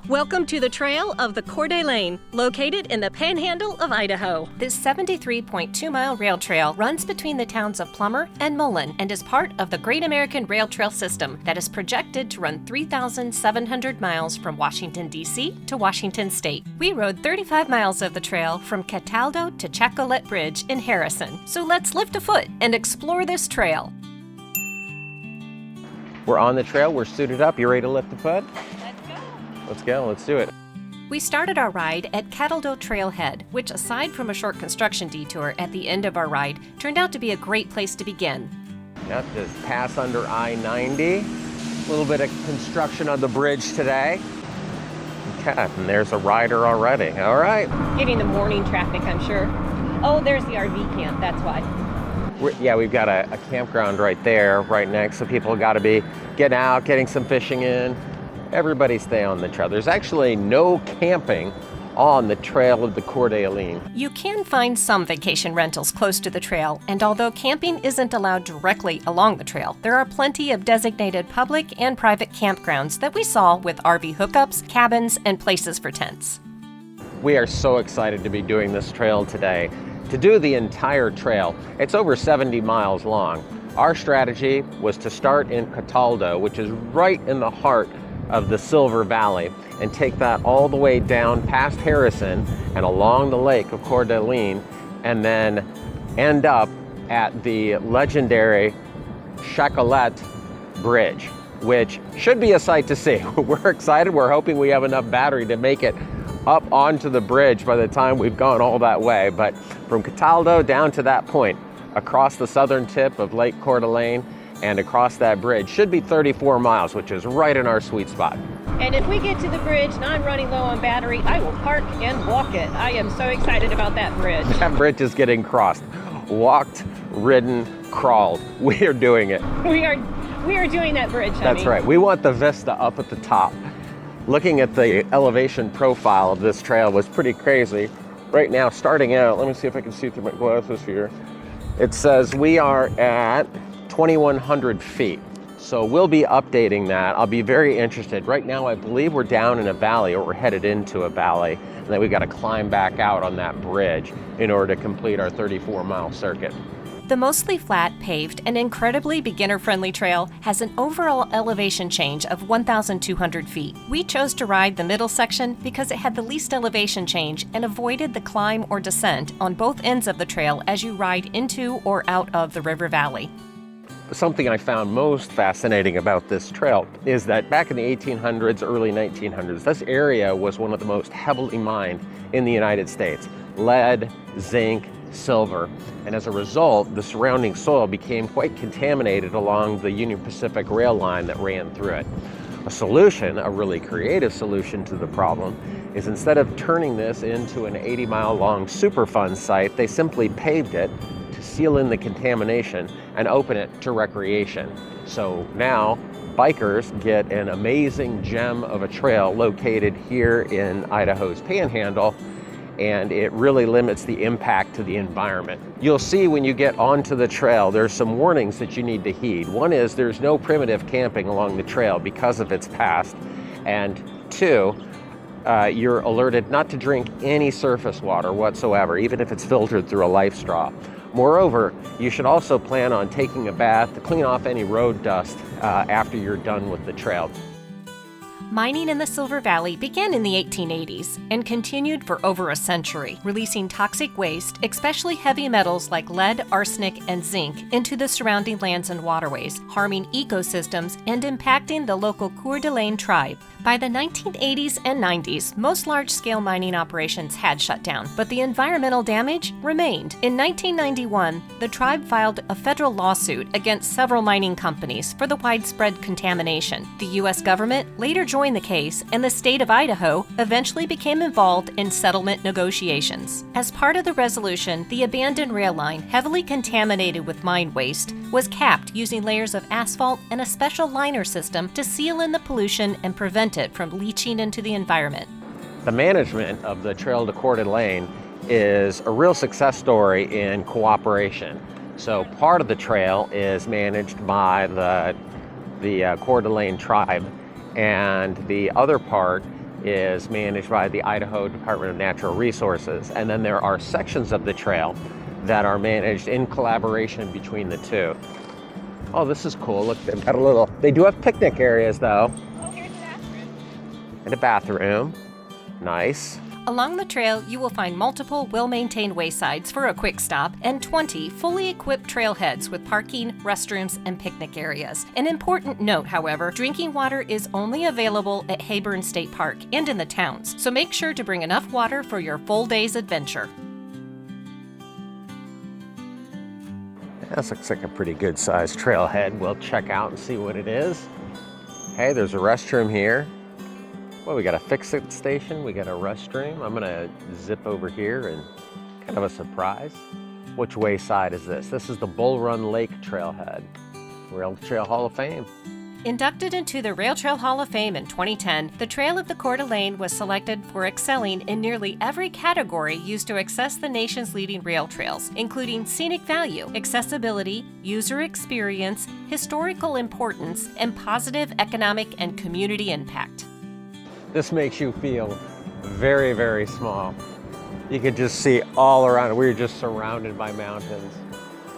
Welcome to the trail of the Coeurdalene, located in the panhandle of Idaho. This 73.2-mile rail trail runs between the towns of Plummer and Mullen and is part of the Great American Rail Trail system that is projected to run 3,700 miles from Washington, D.C. to Washington State. We rode 35 miles of the trail from Cataldo to Chatcolet Bridge in Harrison. So let's lift a foot and explore this trail. We're on the trail, we're suited up. You ready to lift a foot? Let's go, let's do it. We started our ride at Cataldo Trailhead, which aside from a short construction detour at the end of our ride, turned out to be a great place to begin. Yep, just pass under I-90. A little bit of construction on the bridge today. Okay, and there's a rider already. All right. Getting the morning traffic, I'm sure. Oh, there's the RV camp, that's why. We've got a campground right there, right next, so people got to be getting out, getting some fishing in. Everybody stay on the trail. There's actually no camping on the trail of the Coeurdalene. You can find some vacation rentals close to the trail, and although camping isn't allowed directly along the trail, there are plenty of designated public and private campgrounds that we saw with RV hookups, cabins, and places for tents. We are so excited to be doing this trail today. To do the entire trail, it's over 70 miles long. Our strategy was to start in Cataldo, which is right in the heart of the Silver Valley, and take that all the way down past Harrison and along the lake of Coeurdalene, and then end up at the legendary Chatcolet Bridge, which should be a sight to see. We're excited. We're hoping we have enough battery to make it up onto the bridge by the time we've gone all that way. But from Cataldo down to that point, across the southern tip of Lake Coeur and across that bridge should be 34 miles, which is right in our sweet spot. And if we get to the bridge and I'm running low on battery, I will park and walk it. I am so excited about that bridge. That bridge is getting crossed. Walked, ridden, crawled. We are doing it. We are doing that bridge, honey. That's right. We want the vista up at the top. Looking at the elevation profile of this trail was pretty crazy. Right now, starting out, let me see if I can see through my glasses here. It says we are at 2,100 feet. So we'll be updating that. I'll be very interested. Right now, I believe we're down in a valley, or we're headed into a valley, and then we got to climb back out on that bridge in order to complete our 34-mile circuit. The mostly flat, paved, and incredibly beginner-friendly trail has an overall elevation change of 1,200 feet. We chose to ride the middle section because it had the least elevation change and avoided the climb or descent on both ends of the trail as you ride into or out of the river valley. Something I found most fascinating about this trail is that back in the 1800s, early 1900s, this area was one of the most heavily mined in the United States. Lead, zinc, silver, and as a result, the surrounding soil became quite contaminated along the Union Pacific rail line that ran through it. A solution, a really creative solution to the problem, is instead of turning this into an 80-mile-long Superfund site, they simply paved it to seal in the contamination and open it to recreation. So now bikers get an amazing gem of a trail located here in Idaho's Panhandle, and it really limits the impact to the environment. You'll see when you get onto the trail, there's some warnings that you need to heed. One is there's no primitive camping along the trail because of its past, and two, you're alerted not to drink any surface water whatsoever, even if it's filtered through a life straw. Moreover, you should also plan on taking a bath to clean off any road dust after you're done with the trail. Mining in the Silver Valley began in the 1880s and continued for over a century, releasing toxic waste, especially heavy metals like lead, arsenic, and zinc, into the surrounding lands and waterways, harming ecosystems and impacting the local Coeurdalene tribe. By the 1980s and 90s, most large-scale mining operations had shut down, but the environmental damage remained. In 1991, the tribe filed a federal lawsuit against several mining companies for the widespread contamination. The U.S. government later joined the case, and the state of Idaho eventually became involved in settlement negotiations. As part of the resolution, the abandoned rail line, heavily contaminated with mine waste, was capped using layers of asphalt and a special liner system to seal in the pollution and prevent it from leaching into the environment. The management of the Trail to Coeurdalene is a real success story in cooperation. So part of the trail is managed by the Coeurdalene tribe, and the other part is managed by the Idaho Department of Natural Resources. And then there are sections of the trail that are managed in collaboration between the two. Oh, this is cool. Look, they've got a little, they do have picnic areas though. Oh, here's the bathroom. And a bathroom. Nice. Along the trail, you will find multiple well-maintained waysides for a quick stop and 20 fully equipped trailheads with parking, restrooms, and picnic areas. An important note, however, drinking water is only available at Hayburn State Park and in the towns, so make sure to bring enough water for your full day's adventure. This looks like a pretty good sized trailhead. We'll check out and see what it is. Hey, there's a restroom here. Well, we got a fix-it station, we got a restroom. I'm gonna zip over here and kind of a surprise. Which way side is this? This is the Bull Run Lake Trailhead, Rail Trail Hall of Fame. Inducted into the Rail Trail Hall of Fame in 2010, the Trail of the Coeur d'Alene was selected for excelling in nearly every category used to access the nation's leading rail trails, including scenic value, accessibility, user experience, historical importance, and positive economic and community impact. This makes you feel very, very small. You can just see all around. We're just surrounded by mountains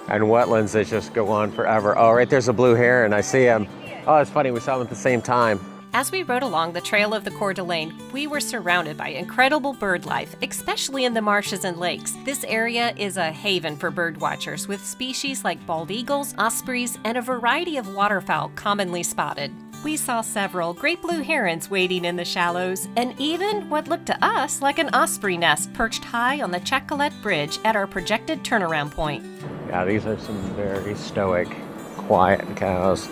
and wetlands that just go on forever. Oh, right there's a blue heron. I see him. Oh, it's funny. We saw him at the same time. As we rode along the Trail of the Coeur d'Alene, we were surrounded by incredible bird life, especially in the marshes and lakes. This area is a haven for bird watchers, with species like bald eagles, ospreys, and a variety of waterfowl commonly spotted. We saw several great blue herons wading in the shallows, and even what looked to us like an osprey nest perched high on the Chatcolet Bridge at our projected turnaround point. Yeah, these are some very stoic, quiet cows.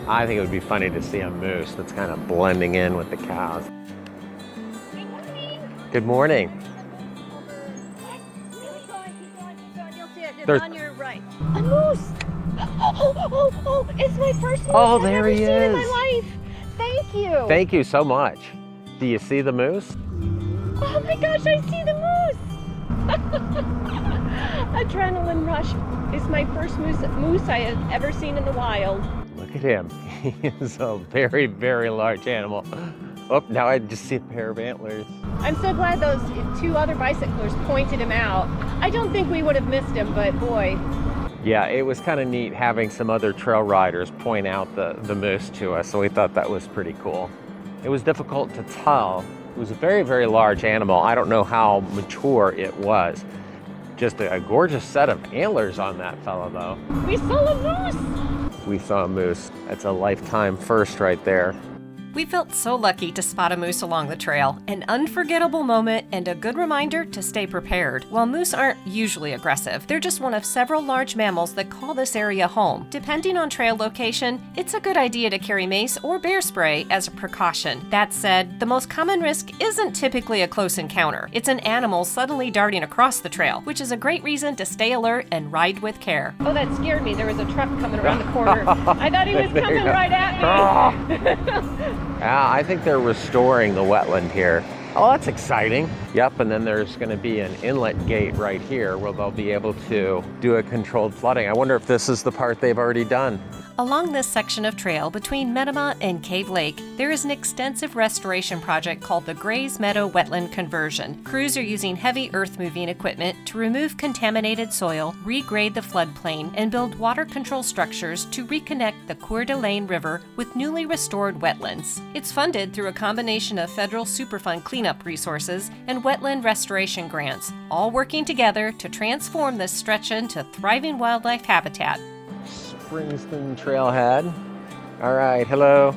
I think it would be funny to see a moose that's kind of blending in with the cows. Good morning. Good morning. Keep going. You'll see it. It's There's- on your right. A moose! Oh, it's my first moose Oh, I've there ever he seen in my is. life. Thank you. Thank you so much. Do you see the moose? Oh my gosh, I see the moose! Adrenaline rush. It's my first moose I have ever seen in the wild. Look at him. He is a very, very large animal. Oh, now I just see a pair of antlers. I'm so glad those two other bicyclers pointed him out. I don't think we would have missed him, but boy. Yeah, it was kind of neat having some other trail riders point out the moose to us, so we thought that was pretty cool. It was difficult to tell. It was a very, very large animal. I don't know how mature it was. Just a gorgeous set of antlers on that fellow, though. We saw a moose! We saw a moose. That's a lifetime first right there. We felt so lucky to spot a moose along the trail, an unforgettable moment and a good reminder to stay prepared. While moose aren't usually aggressive, they're just one of several large mammals that call this area home. Depending on trail location, it's a good idea to carry mace or bear spray as a precaution. That said, the most common risk isn't typically a close encounter. It's an animal suddenly darting across the trail, which is a great reason to stay alert and ride with care. Oh, that scared me. There was a truck coming around the corner. I thought he was There you coming go. right at me. Yeah, I think they're restoring the wetland here. Oh, that's exciting. Yep, and then there's going to be an inlet gate right here where they'll be able to do a controlled flooding. I wonder if this is the part they've already done. Along this section of trail between Metamah and Cave Lake, there is an extensive restoration project called the Grays Meadow Wetland Conversion. Crews are using heavy earth-moving equipment to remove contaminated soil, regrade the floodplain, and build water control structures to reconnect the Coeur d'Alene River with newly restored wetlands. It's funded through a combination of federal Superfund cleanup resources and wetland restoration grants, all working together to transform this stretch into thriving wildlife habitat. Springston Trailhead. All right, hello.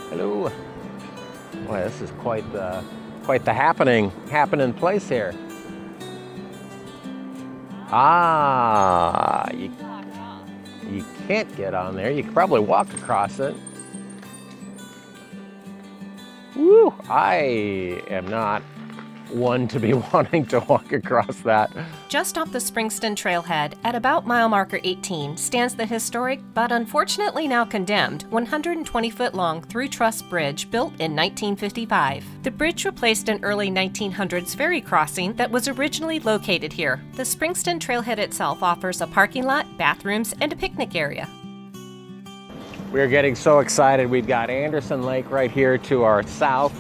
Hello. Boy, this is quite the happening place here. Ah, you can't get on there. You could probably walk across it. Woo! I am not one to be wanting to walk across that. Just off the Springston Trailhead, at about mile marker 18, stands the historic, but unfortunately now condemned, 120-foot-long through-truss bridge built in 1955. The bridge replaced an early 1900s ferry crossing that was originally located here. The Springston Trailhead itself offers a parking lot, bathrooms, and a picnic area. We're getting so excited. We've got Anderson Lake right here to our south.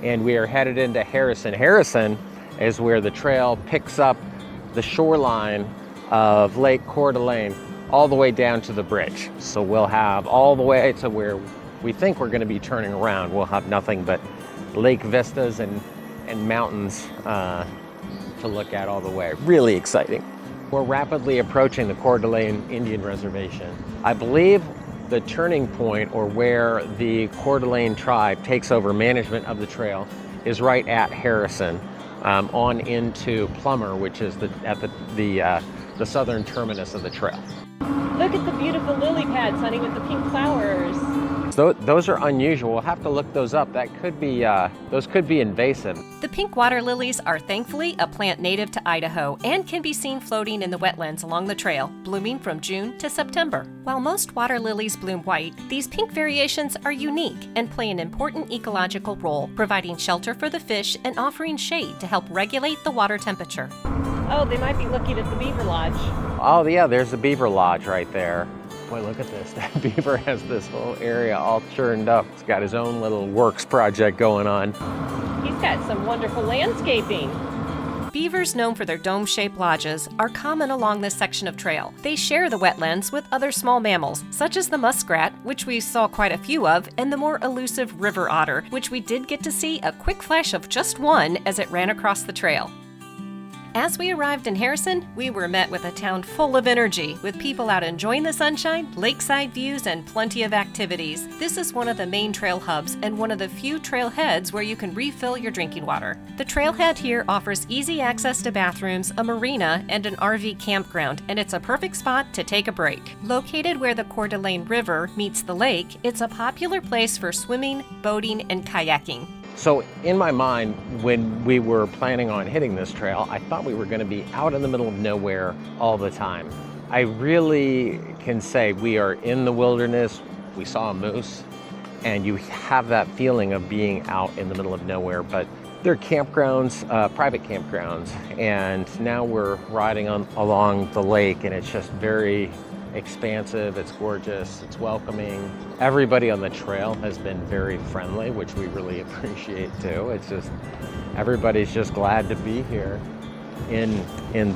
and we are headed into Harrison. Harrison is where the trail picks up the shoreline of Lake Coeur all the way down to the bridge. So we'll have all the way to where we think we're going to be turning around. We'll have nothing but lake vistas and mountains to look at all the way. Really exciting. We're rapidly approaching the Coeur d'Alene Indian Reservation. I believe the turning point, or where the Coeur d'Alene tribe takes over management of the trail, is right at Harrison, on into Plummer, which is the southern terminus of the trail. Look at the beautiful lily pads, honey, with the pink flowers. So those are unusual. We'll have to look those up. That could be, those could be invasive. The pink water lilies are thankfully a plant native to Idaho and can be seen floating in the wetlands along the trail, blooming from June to September. While most water lilies bloom white, these pink variations are unique and play an important ecological role, providing shelter for the fish and offering shade to help regulate the water temperature. Oh, they might be looking at the beaver lodge. Oh yeah, there's the beaver lodge right there. Boy, look at this. That beaver has this whole area all churned up. He's got his own little works project going on. He's got some wonderful landscaping. Beavers, known for their dome-shaped lodges, are common along this section of trail. They share the wetlands with other small mammals, such as the muskrat, which we saw quite a few of, and the more elusive river otter, which we did get to see a quick flash of just one as it ran across the trail. As we arrived in Harrison, we were met with a town full of energy, with people out enjoying the sunshine, lakeside views, and plenty of activities. This is one of the main trail hubs and one of the few trailheads where you can refill your drinking water. The trailhead here offers easy access to bathrooms, a marina, and an RV campground, and it's a perfect spot to take a break. Located where the Coeur d'Alene River meets the lake, it's a popular place for swimming, boating, and kayaking. So in my mind, when we were planning on hitting this trail, I thought we were going to be out in the middle of nowhere all the time. I really can say we are in the wilderness. We saw a moose, and you have that feeling of being out in the middle of nowhere. But they're campgrounds, private campgrounds, and now we're riding along the lake, and it's just very expansive, it's gorgeous, it's welcoming. Everybody on the trail has been very friendly, which we really appreciate too. It's just, everybody's just glad to be here in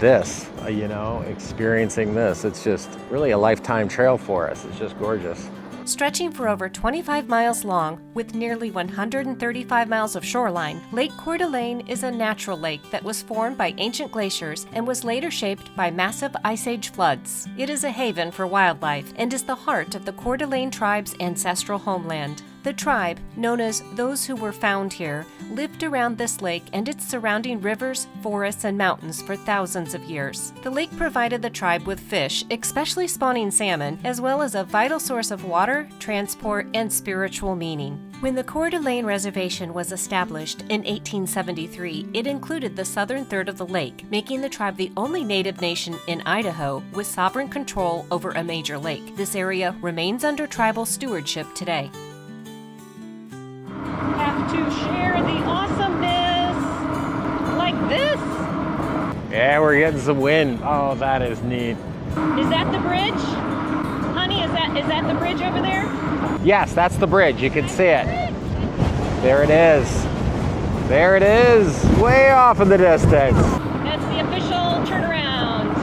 this, experiencing this. It's just really a lifetime trail for us. It's just gorgeous. Stretching for over 25 miles long, with nearly 135 miles of shoreline, Lake Coeur d'Alene is a natural lake that was formed by ancient glaciers and was later shaped by massive Ice Age floods. It is a haven for wildlife and is the heart of the Coeur d'Alene tribe's ancestral homeland. The tribe, known as those who were found here, lived around this lake and its surrounding rivers, forests, and mountains for thousands of years. The lake provided the tribe with fish, especially spawning salmon, as well as a vital source of water, transport, and spiritual meaning. When the Coeur d'Alene Reservation was established in 1873, it included the southern third of the lake, making the tribe the only native nation in Idaho with sovereign control over a major lake. This area remains under tribal stewardship today. Have to share the awesomeness like this. Yeah, we're getting some wind. Oh, that is neat. Is that the bridge? Honey, is that the bridge over there? Yes, that's the bridge. You can see it. There it is. There it is, way off in the distance. That's the official turnaround.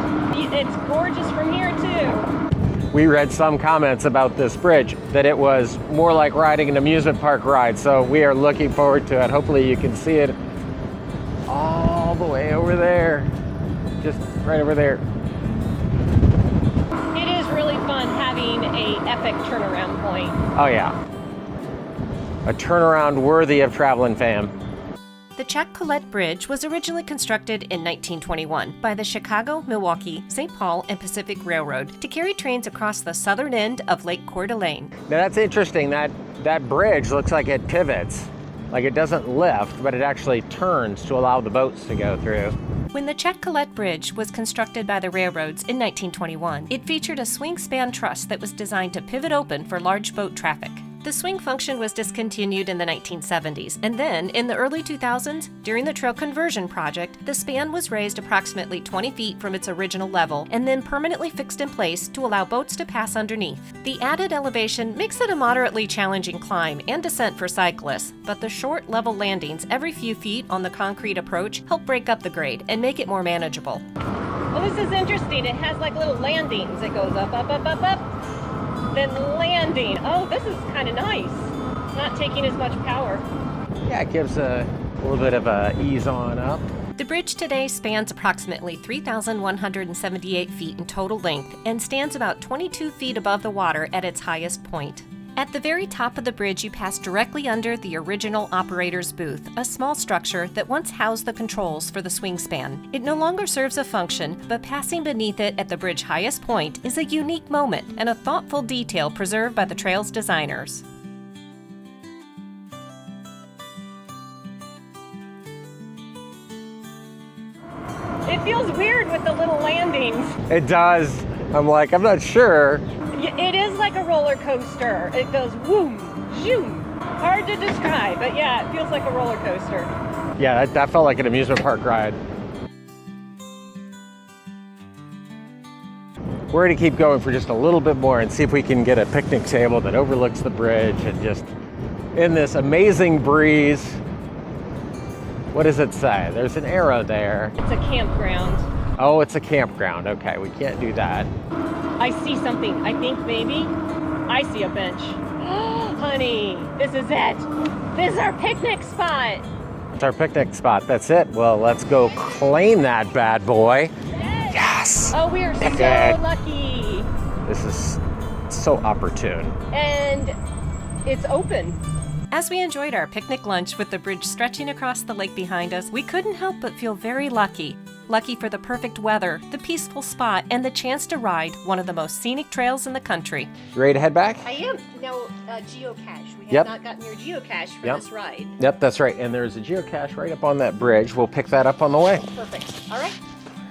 It's gorgeous from here too. We read some comments about this bridge that it was more like riding an amusement park ride, so we are looking forward to it. Hopefully you can see it all the way over there, just right over there. It is really fun having an epic turnaround point. Oh yeah, a turnaround worthy of traveling fam. The Chatcolet Bridge was originally constructed in 1921 by the Chicago, Milwaukee, St. Paul, and Pacific Railroad to carry trains across the southern end of Lake Coeur d'Alene. Now that's interesting, that bridge looks like it pivots. Like it doesn't lift, but it actually turns to allow the boats to go through. When the Chatcolet Bridge was constructed by the railroads in 1921, it featured a swing span truss that was designed to pivot open for large boat traffic. The swing function was discontinued in the 1970s, and then, in the early 2000s, during the trail conversion project, the span was raised approximately 20 feet from its original level and then permanently fixed in place to allow boats to pass underneath. The added elevation makes it a moderately challenging climb and descent for cyclists, but the short, level landings every few feet on the concrete approach help break up the grade and make it more manageable. Well, this is interesting. It has like little landings. It goes up, up, up, up, up. Then landing. Oh, this is kind of nice. Not taking as much power. Yeah, it gives a little bit of a ease on up. The bridge today spans approximately 3,178 feet in total length and stands about 22 feet above the water at its highest point. At the very top of the bridge, you pass directly under the original operator's booth, a small structure that once housed the controls for the swing span. It no longer serves a function, but passing beneath it at the bridge's highest point is a unique moment and a thoughtful detail preserved by the trail's designers. It feels weird with the little landings. It does. I'm not sure. It is like a roller coaster. It goes whoom, zoom. Hard to describe, but yeah, it feels like a roller coaster. Yeah, that felt like an amusement park ride. We're going to keep going for just a little bit more and see if we can get a picnic table that overlooks the bridge and just in this amazing breeze. What does it say? There's an arrow there. It's a campground. Oh, it's a campground. Okay, we can't do that. I see something. I think maybe I see a bench. Honey, this is it. This is our picnic spot. It's our picnic spot. That's it. Well, let's go claim that bad boy. Yes. Oh, we are Picnic. so lucky. This is so opportune. And it's open. As we enjoyed our picnic lunch with the bridge stretching across the lake behind us, we couldn't help but feel very lucky. Lucky for the perfect weather, the peaceful spot, and the chance to ride one of the most scenic trails in the country. You ready to head back? I am. No, geocache. We have Yep. not gotten your geocache for Yep. this ride. Yep, that's right. And there's a geocache right up on that bridge. We'll pick that up on the way. Perfect. All right.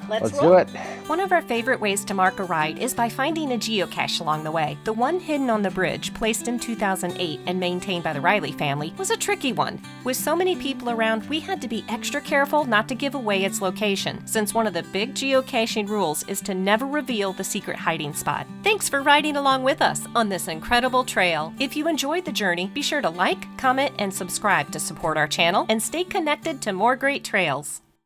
Let's do roll. it. One of our favorite ways to mark a ride is by finding a geocache along the way. The one hidden on the bridge, placed in 2008 and maintained by the Riley family, was a tricky one. With so many people around, we had to be extra careful not to give away its location, since one of the big geocaching rules is to never reveal the secret hiding spot. Thanks for riding along with us on this incredible trail. If you enjoyed the journey, be sure to like, comment, and subscribe to support our channel and stay connected to more great trails.